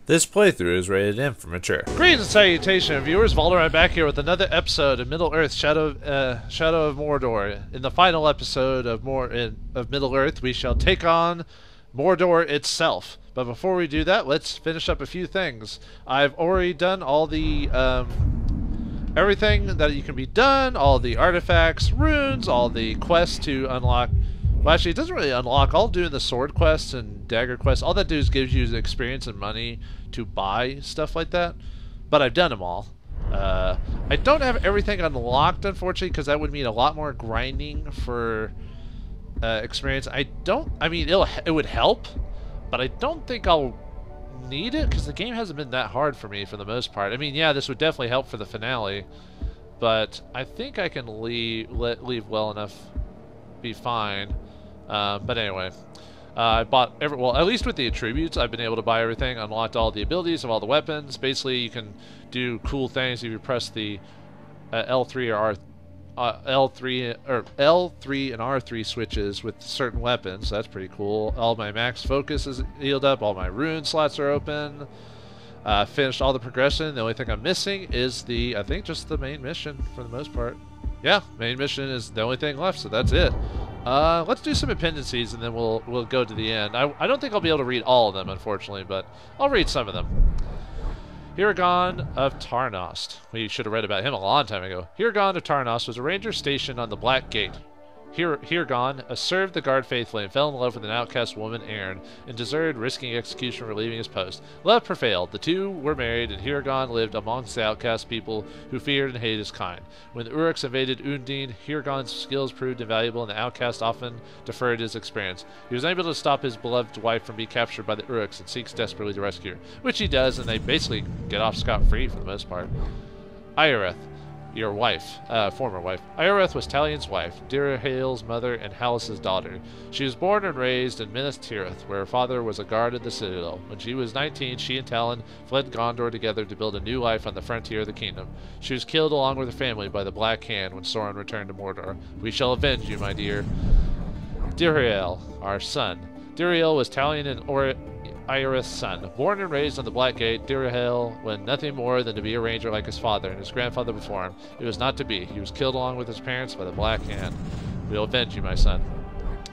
This playthrough is rated M for mature. Greetings and salutation, viewers. Vauldemare back here with another episode of Middle-earth Shadow of Mordor. In the final episode of Middle-earth, we shall take on Mordor itself. But before we do that, let's finish up a few things. I've already done all the everything that you can be done, all the artifacts, runes, all the quests to unlock. Well, actually, it doesn't really unlock. All doing the sword quests and dagger quests, all that does gives you experience and money to buy stuff like that. But I've done them all. I don't have everything unlocked, unfortunately, because that would mean a lot more grinding for experience. I mean, it would help, but I don't think I'll need it because the game hasn't been that hard for me for the most part. I mean, yeah, this would definitely help for the finale, but I think I can leave well enough, be fine. But anyway, I bought well, at least with the attributes, I've been able to buy everything, unlocked all the abilities of all the weapons. Basically, you can do cool things if you press the L3 or L3 and R3 switches with certain weapons. So that's pretty cool. All my max focus is healed up. All my rune slots are open. Finished all the progression. The only thing I'm missing is I think just the main mission for the most part. Yeah, main mission is the only thing left, so that's it. Let's do some appendices and then we'll go to the end. I don't think I'll be able to read all of them, unfortunately, but I'll read some of them. Hirgon of Tarnis. We should have read about him a long time ago. Hirgon of Tarnis was a ranger stationed on the Black Gate. Hirgon served the guard faithfully and fell in love with an outcast woman, Erin, and deserted risking execution for leaving his post. Love prevailed. The two were married, and Hirgon lived amongst the outcast people who feared and hated his kind. When the Uruks invaded Undine, Hirgon's skills proved invaluable, and the outcast often deferred his experience. He was unable to stop his beloved wife from being captured by the Uruks and seeks desperately to rescue her, which he does, and they basically get off scot-free for the most part. Ioreth. Your wife, former wife. Ioreth was Talion's wife, Uriel's mother, and Halas's daughter. She was born and raised in Minas Tirith, where her father was a guard at the citadel. When she was 19, she and Talon fled Gondor together to build a new life on the frontier of the kingdom. She was killed along with her family by the Black Hand when Sauron returned to Mordor. We shall avenge you, my dear. Uriel, our son. Uriel was Talion and Ioreth's son. Born and raised on the Black Gate, Uriel was nothing more than to be a ranger like his father and his grandfather before him. It was not to be. He was killed along with his parents by the Black Hand. We will avenge you, my son.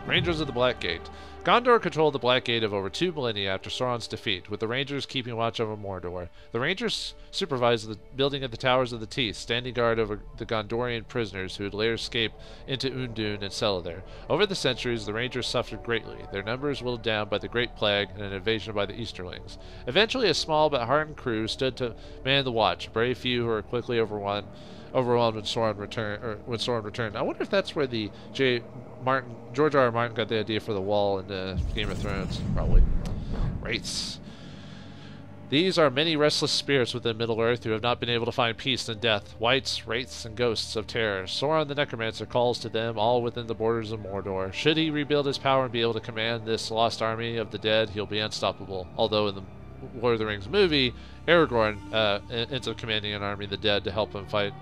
Rangers of the Black Gate. Gondor controlled the Black Gate of over 2 millennia after Sauron's defeat, with the Rangers keeping watch over Mordor. The Rangers supervised the building of the Towers of the Teeth, standing guard over the Gondorian prisoners who had later escaped into Undine and settled there. Over the centuries, the Rangers suffered greatly, their numbers whittled down by the Great Plague and an invasion by the Easterlings. Eventually, a small but hardened crew stood to man the watch, a brave few who were quickly overwhelmed when Sauron returned. I wonder if that's where the George R. R. Martin got the idea for the wall in Game of Thrones. Probably. Wraiths. These are many restless spirits within Middle-earth who have not been able to find peace in death. Wights, wraiths, and ghosts of terror. Sauron the Necromancer calls to them all within the borders of Mordor. Should he rebuild his power and be able to command this lost army of the dead, he'll be unstoppable. Although in the Lord of the Rings movie, Aragorn ends up commanding an army of the dead to help him fight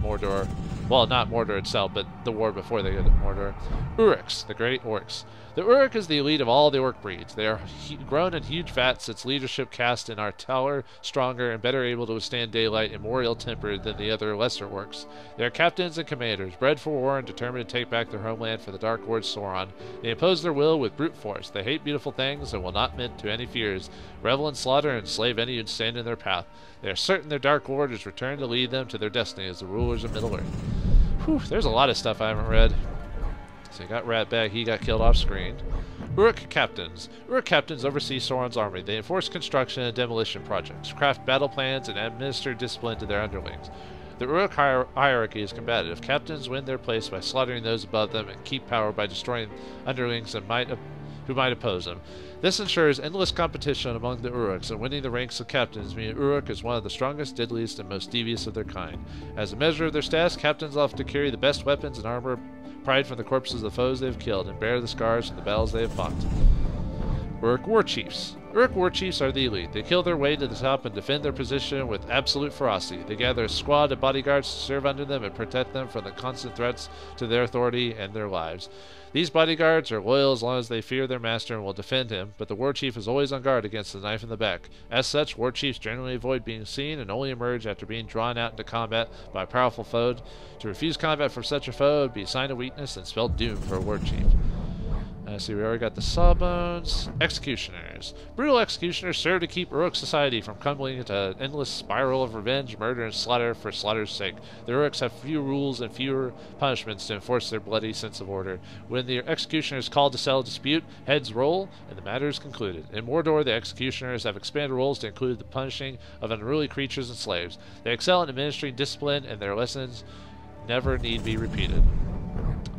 Mordor. Well, not Mordor itself, but the war before they get to Mordor. Uruks, the great orcs. The Uruk is the elite of all the orc breeds. They are grown in huge vats, its leadership cast and are taller, stronger, and better able to withstand daylight and more ill-tempered than the other lesser orcs. They are captains and commanders, bred for war and determined to take back their homeland for the Dark Lord Sauron. They impose their will with brute force. They hate beautiful things and will not bend to any fears, revel in slaughter, and enslave any who stand in their path. They are certain their Dark Lord is returned to lead them to their destiny as the rulers of Middle-earth. Whew, there's a lot of stuff I haven't read. So you got Ratbag, he got killed off screen. Uruk Captains. Uruk Captains oversee Sauron's army. They enforce construction and demolition projects, craft battle plans, and administer discipline to their underlings. The Uruk hierarchy is combative. Captains win their place by slaughtering those above them and keep power by destroying underlings who might oppose them. This ensures endless competition among the Uruks, and winning the ranks of captains means Uruk is one of the strongest, deadliest, and most devious of their kind. As a measure of their status, captains often carry the best weapons and armor, pride from the corpses of the foes they have killed, and bear the scars from the battles they have fought. Uruk War Chiefs. Uruk war chiefs are the elite. They kill their way to the top and defend their position with absolute ferocity. They gather a squad of bodyguards to serve under them and protect them from the constant threats to their authority and their lives. These bodyguards are loyal as long as they fear their master and will defend him, but the war chief is always on guard against the knife in the back. As such, war chiefs generally avoid being seen and only emerge after being drawn out into combat by a powerful foe. To refuse combat from such a foe would be a sign of weakness and spell doom for a war chief. See, we already got the Sawbones. Executioners. Brutal executioners serve to keep Uruk society from crumbling into an endless spiral of revenge, murder, and slaughter for slaughter's sake. The Uruks have few rules and fewer punishments to enforce their bloody sense of order. When the executioner is called to settle a dispute, heads roll, and the matter is concluded. In Mordor, the executioners have expanded roles to include the punishing of unruly creatures and slaves. They excel in administering discipline, and their lessons never need be repeated.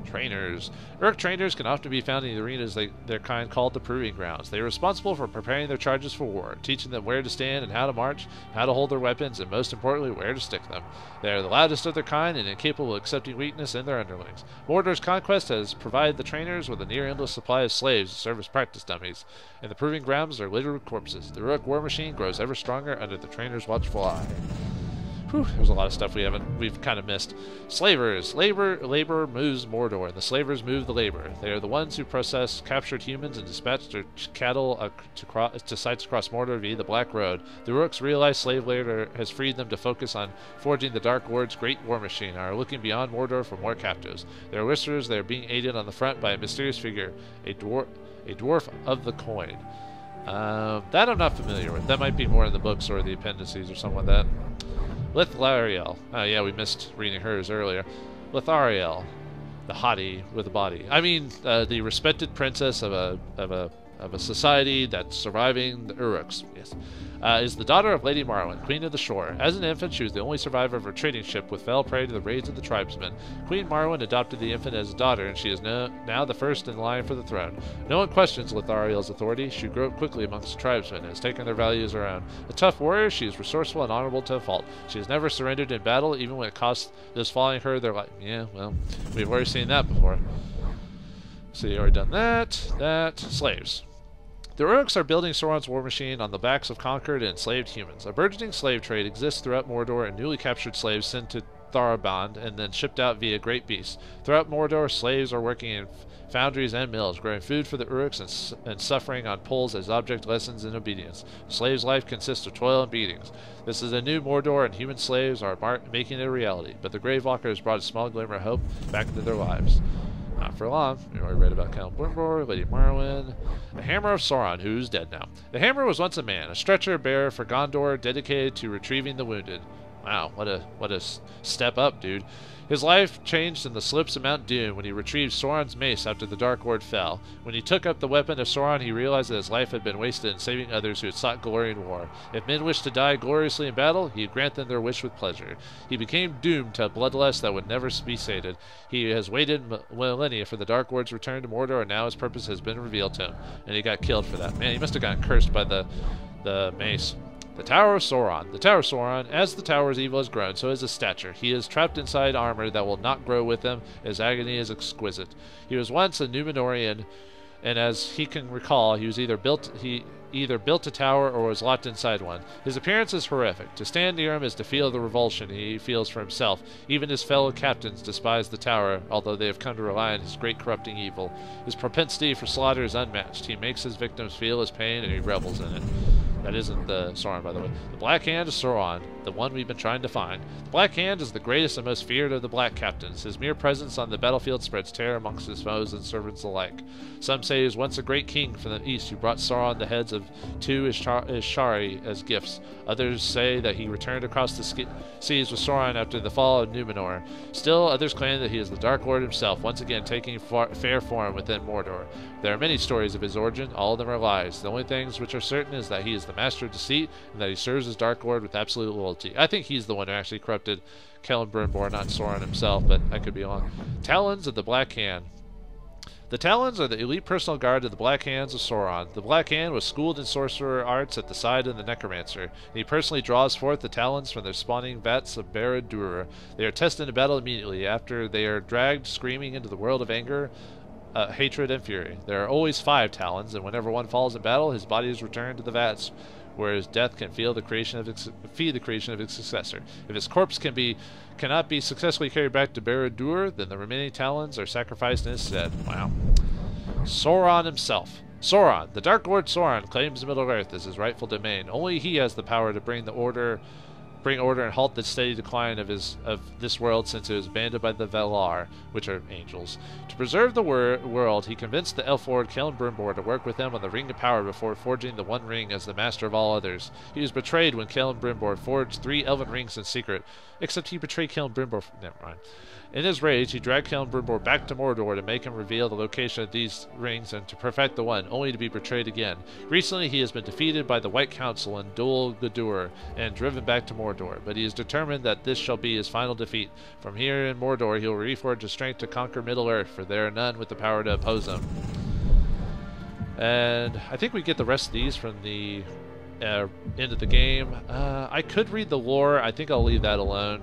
Trainers. Uruk trainers can often be found in the arenas their kind called the Proving Grounds. They are responsible for preparing their charges for war, teaching them where to stand and how to march, how to hold their weapons, and most importantly, where to stick them. They are the loudest of their kind and incapable of accepting weakness in their underlings. Mordor's conquest has provided the trainers with a near-endless supply of slaves to serve as practice dummies, and the Proving Grounds are littered with corpses. The Uruk war machine grows ever stronger under the trainers' watchful eye. Whew, there's a lot of stuff we've kind of missed. Slavers. Labor moves Mordor, and the slavers move the labor. They are the ones who process captured humans and dispatch their cattle to sites across Mordor via the Black Road. The Uruks realize slave labor has freed them to focus on forging the Dark Lord's great war machine and are looking beyond Mordor for more captives. They are listeners. They are being aided on the front by a mysterious figure, a dwarf of the coin. That I'm not familiar with. That might be more in the books or the appendices or something like that. Ariel. Oh yeah, we missed reading hers earlier. Ariel, the hottie with a body. I mean, the respected princess of a society that's surviving the Uruks. Yes, is the daughter of Lady Marwyn, Queen of the Shore. As an infant, she was the only survivor of her trading ship, which fell prey to the raids of the tribesmen. Queen Marwyn adopted the infant as a daughter, and she is now the first in line for the throne. No one questions Ariel's authority. She grew up quickly amongst the tribesmen and has taken their values around. A tough warrior, she is resourceful and honorable to a fault. She has never surrendered in battle, even when it cost those following her their life. Yeah, well, we've already seen that before. So you already done that. Slaves. The Uruks are building Sauron's war machine on the backs of conquered and enslaved humans. A burgeoning slave trade exists throughout Mordor, and newly captured slaves sent to Tharband and then shipped out via great beasts. Throughout Mordor, slaves are working in foundries and mills, growing food for the Uruks and suffering on poles as object lessons in obedience. A slave's life consists of toil and beatings. This is a new Mordor, and human slaves are making it a reality, but the Gravewalker has brought a small glimmer of hope back into their lives. Not for long. We already read about Count Mordor, Lady Marwyn. The Hammer of Sauron, who's dead now. The Hammer was once a man, a stretcher bearer for Gondor, dedicated to retrieving the wounded. Wow, what a step up, dude. His life changed in the slips of Mount Doom when he retrieved Sauron's mace after the Dark Lord fell. When he took up the weapon of Sauron, he realized that his life had been wasted in saving others who had sought glory in war. If men wished to die gloriously in battle, he would grant them their wish with pleasure. He became doomed to a bloodlust that would never be sated. He has waited millennia for the Dark Lord's return to Mordor, and now his purpose has been revealed to him. And he got killed for that. Man, he must have gotten cursed by the mace. The Tower of Sauron. The Tower of Sauron, as the tower's evil has grown, so is his stature. He is trapped inside armor that will not grow with him. His agony is exquisite. He was once a Númenorian, and as he can recall, he either built a tower or was locked inside one. His appearance is horrific. To stand near him is to feel the revulsion he feels for himself. Even his fellow captains despise the tower, although they have come to rely on his great corrupting evil. His propensity for slaughter is unmatched. He makes his victims feel his pain, and he revels in it. That isn't the Sauron, by the way. The Black Hand is Sauron, the one we've been trying to find. The Black Hand is the greatest and most feared of the Black Captains. His mere presence on the battlefield spreads terror amongst his foes and servants alike. Some say he was once a great king from the east who brought Sauron the heads of two Ishari as gifts. Others say that he returned across the seas with Sauron after the fall of Númenor. Still, others claim that he is the Dark Lord himself, once again taking fair form within Mordor. There are many stories of his origin. All of them are lies. The only things which are certain is that he is the master of deceit and that he serves as Dark Lord with absolute loyalty. I think he's the one who actually corrupted Celebrimbor, not Sauron himself, but I could be wrong. Talons of the Black Hand. The Talons are the elite personal guard of the Black Hands of Sauron. The Black Hand was schooled in sorcerer arts at the side of the Necromancer, and he personally draws forth the Talons from their spawning vats of Barad-dûr. They are tested in battle immediately after they are dragged screaming into the world of anger hatred and fury. There are always 5 Talons, and whenever one falls in battle, his body is returned to the vats, where his death can feed the creation of its successor. If his corpse cannot be successfully carried back to Barad-dûr, then the remaining Talons are sacrificed instead. Wow. Sauron himself. Sauron, the Dark Lord Sauron, claims Middle-earth as his rightful domain. Only he has the power to bring order and halt the steady decline of this world, since it was abandoned by the Valar, which are angels. To preserve the world, he convinced the elf lord Celebrimbor to work with him on the Ring of Power before forging the One Ring as the master of all others. He was betrayed when Celebrimbor forged 3 elven rings in secret, except he betrayed Celebrimbor. Never mind. In his rage, he dragged Celebrimbor back to Mordor to make him reveal the location of these rings and to perfect the one, only to be betrayed again. Recently, he has been defeated by the White Council in Dol Guldur and driven back to Mordor, but he is determined that this shall be his final defeat. From here in Mordor, he will reforge his strength to conquer Middle-earth, for there are none with the power to oppose him. And I think we get the rest of these from the end of the game. I could read the lore. I think I'll leave that alone.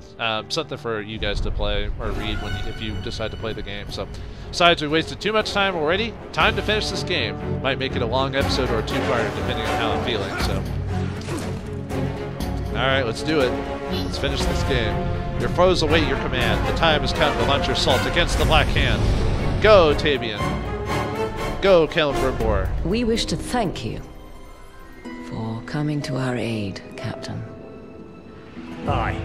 Something for you guys to play or read if you decide to play the game. So, besides, we wasted too much time already. Time to finish this game. Might make it a long episode or a two-parter, depending on how I'm feeling. So, all right, let's do it. Let's finish this game. Your foes await your command. The time has come to launch your assault against the Black Hand. Go, Tabian. Go, Celebrimbor. We wish to thank you for coming to our aid, Captain. Aye.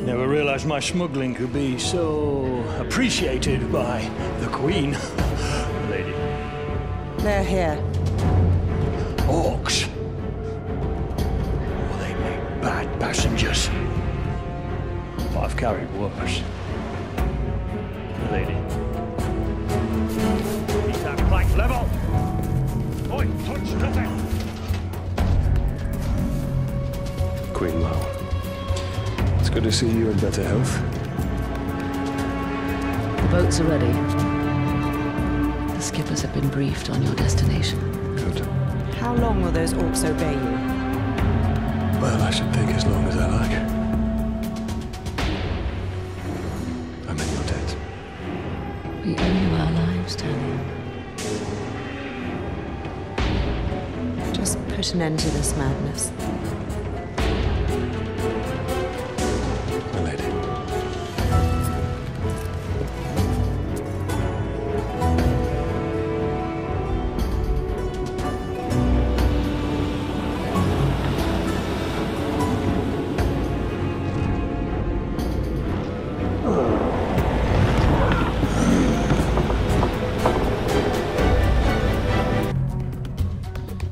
Never realized my smuggling could be so appreciated by the Queen. Lady. They're here. Orcs. Oh, they make bad passengers. I've carried worse. Lady. Keep that plank level. Oi, touch nothing. Queen Low. It's good to see you in better health. The boats are ready. The skippers have been briefed on your destination. Good. How long will those orcs obey you? Well, I should think as long as I like. I'm in your debt. We owe you our lives, Tanya. Just put an end to this madness. My lady.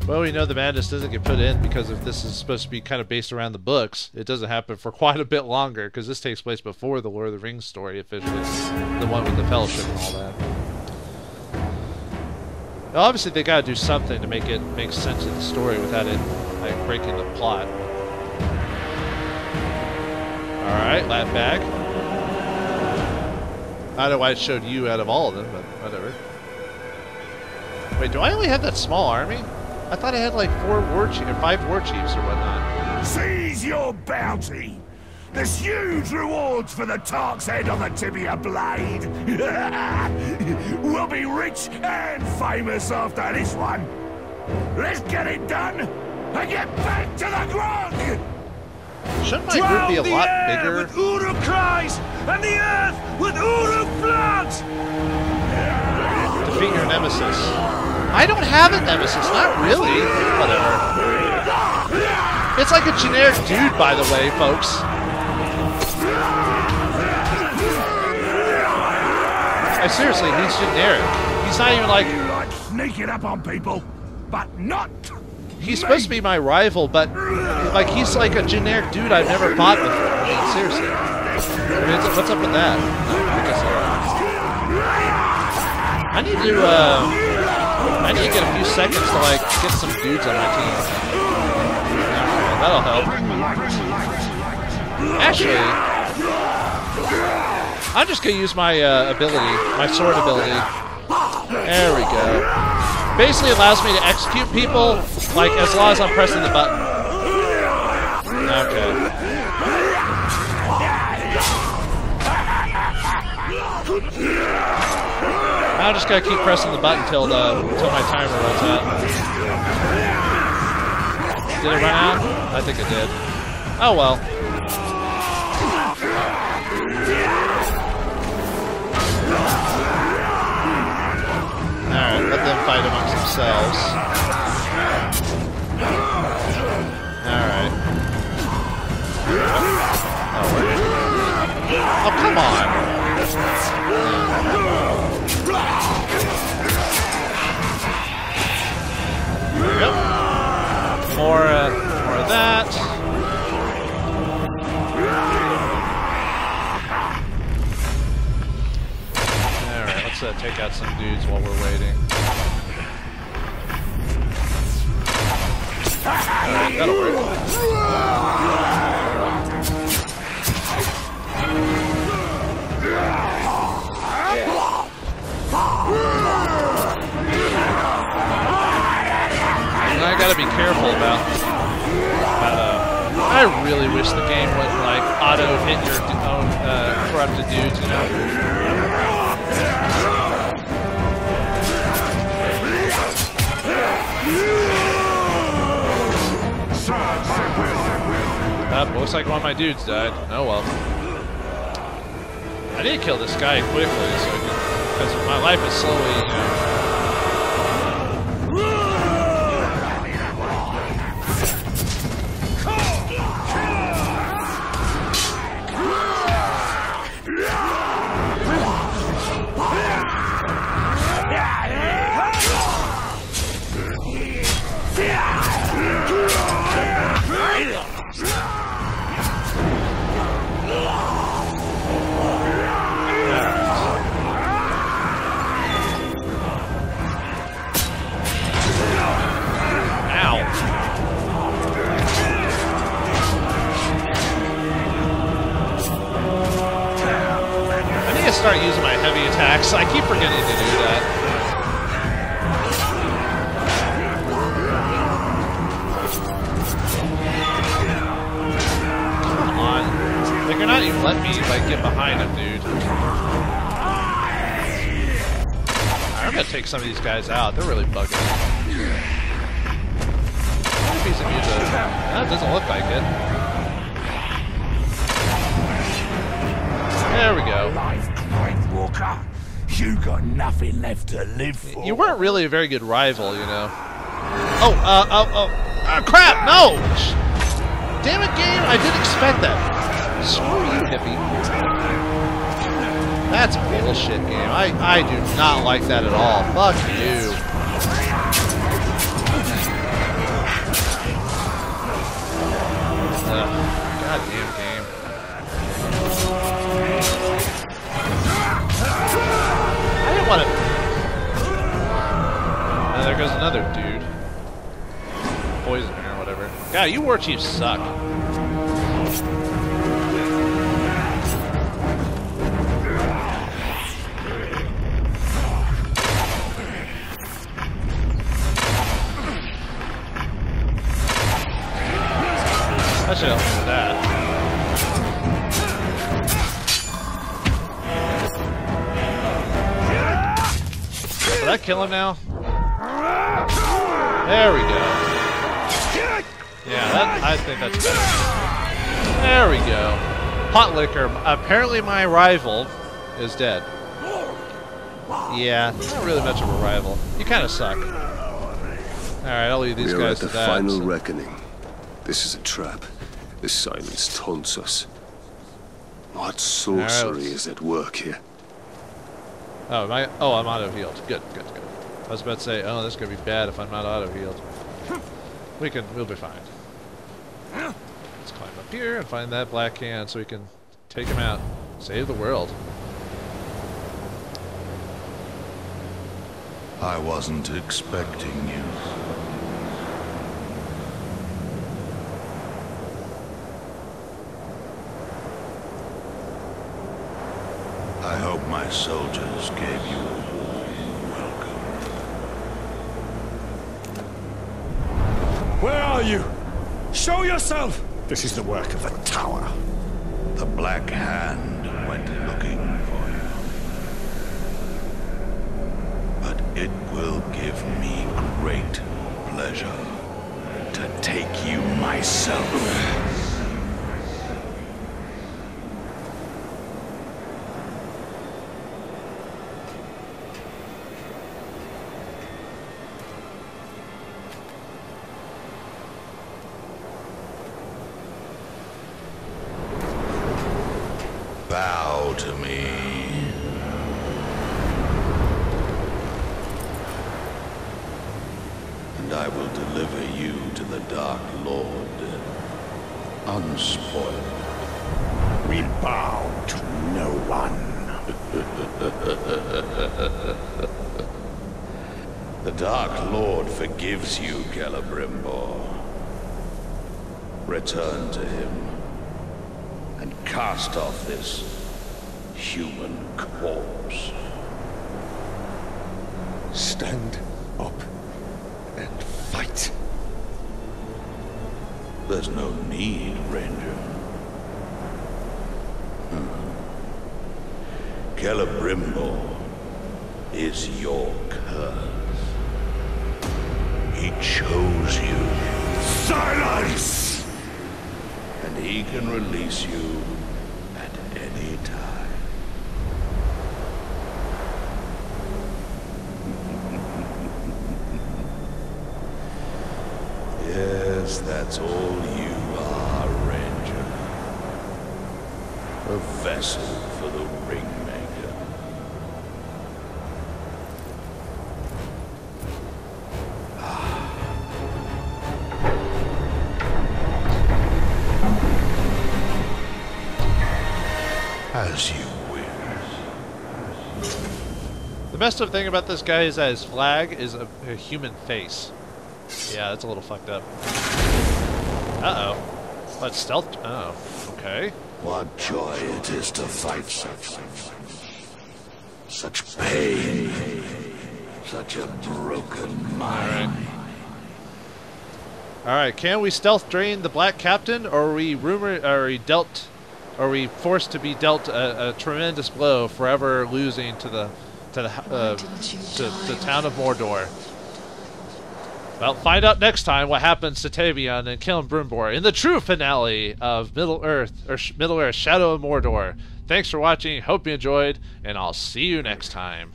Well, we know the madness doesn't get put in because if this is supposed to be kind of based around the books, it doesn't happen for quite a bit longer because this takes place before the Lord of the Rings story officially, the one with the Fellowship and all that. Now, obviously, they got to do something to make it make sense of the story without it like breaking the plot. All right, lab bag. I don't know why it showed you out of all of them, but whatever. Wait, do I only have that small army? I thought I had like 5 war chiefs or whatnot. Seize your bounty! There's huge rewards for the Tark's head on the tibia blade! We'll be rich and famous after this one! Let's get it done and get back to the grog! Shouldn't my group be a lot bigger? With Uruk cries and the earth with Uruk blood! Defeat your nemesis. I don't have a nemesis, not really. Whatever. It's like a generic dude, by the way, folks. Seriously, he's generic. He's not even like... You like sneaking up on people, but not... He's supposed to be my rival, but like he's like a generic dude I've never fought before. I mean, seriously. I mean, what's up with that? I need to get a few seconds to like get some dudes on my team. Okay, that'll help. Actually, I'm just gonna use my ability, my sword ability. There we go. Basically allows me to execute people like as long as I'm pressing the button. Okay. I just gotta keep pressing the button till my timer runs out. Did it run out? I think it did. Oh well. Alright, let them fight amongst themselves. Alright. Oh, wait. Oh, come on! Yep. More of that. Alright, let's take out some dudes while we're waiting. Alright, that'll work. I gotta be careful about I really wish the game wouldn't like auto hit your own corrupted dudes, you know. Looks like one of my dudes died. Oh well. I need to kill this guy quickly because my life is slowly, you know. Start using my heavy attacks. I keep forgetting to do that. Come on. Like, you're not even letting me, like, get behind him, dude. I'm gonna take some of these guys out. They're really bugging me. What piece of music? That doesn't look like it. There we go. Walker, you got nothing left to live for. You weren't really a very good rival, you know. Oh, crap! No! Damn it, game! I didn't expect that. Screw you, hippie. That's bullshit, game. I do not like that at all. Fuck you. Goddamn game. And there goes another dude. Poison or whatever. God, you war chiefs suck. I should help with that. Did I kill him now? There we go. Yeah, I think that's better. There we go. Pot liquor. Apparently my rival is dead. Yeah, not really much of a rival. You kind of suck. Alright, I'll leave these guys to that. We are at the final reckoning. This is a trap. This silence taunts us. What sorcery is at work here? Oh, I'm auto-healed. Good. I was about to say, oh, this is going to be bad if I'm not auto-healed. We'll be fine. Let's climb up here and find that black can so we can take him out. Save the world. I wasn't expecting you. I hope my soldiers gave you a warm welcome. Where are you? Show yourself! This is the work of the tower. The Black Hand went looking for It will give me great pleasure to take you myself. Bow to me. And I will deliver you to the Dark Lord, unspoiled. We bow to no one. The Dark Lord forgives you, Celebrimbor. Return to him and cast off this human corpse. Stand up and fight. There's no need, Ranger. Celebrimbor is your curse. He chose you. Silence! And he can release you at any time. Yes, that's all you are, Ranger. A vessel for the Ringmaker. As you wish. The messed up thing about this guy is that his flag is a human face. Yeah, that's a little fucked up. Uh-oh. But stealth... Oh, okay. What joy it is to fight such pain, such a broken mind. Alright, can we stealth drain the Black Captain, or are we forced to be dealt a tremendous blow, forever losing to the town of Mordor? Well, find out next time what happens to Tavion and Celebrimbor in the true finale of Middle-earth, Shadow of Mordor. Thanks for watching, hope you enjoyed, and I'll see you next time.